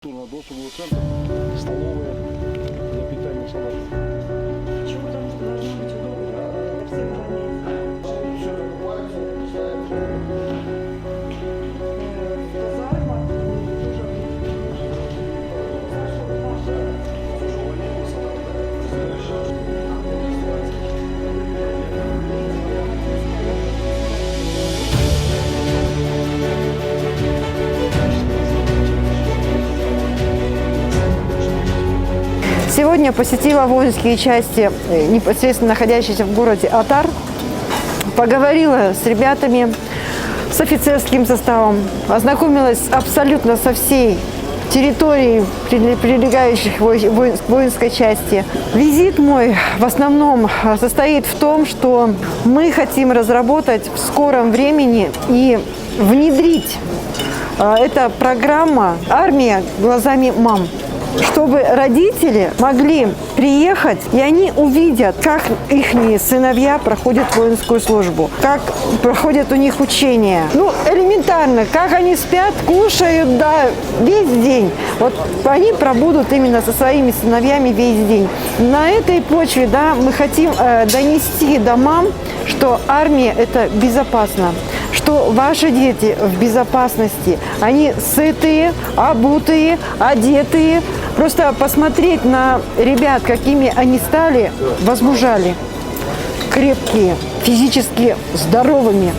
Досуговый центр, столовая для питания солдат. Почему? Потому что должно быть удобно. Всем равняется. Все закупается, ставится. Казарма тоже. Сегодня посетила воинские части, непосредственно находящиеся в городе Атар. Поговорила с ребятами, с офицерским составом, ознакомилась абсолютно со всей территорией прилегающих к воинской части. Визит мой в основном состоит в том, что мы хотим разработать в скором времени и внедрить эта программа «Армия глазами мам», чтобы родители могли приехать, и они увидят, как их сыновья проходят воинскую службу, как проходят у них учения. Ну, элементарно, как они спят, кушают, да, весь день. Вот они пробудут именно со своими сыновьями весь день. На этой почве, да, мы хотим донести до мам, что армия – это безопасно, что ваши дети в безопасности, они сытые, обутые, одетые. Просто посмотреть на ребят, какими они стали, возмужали, крепкие, физически здоровыми.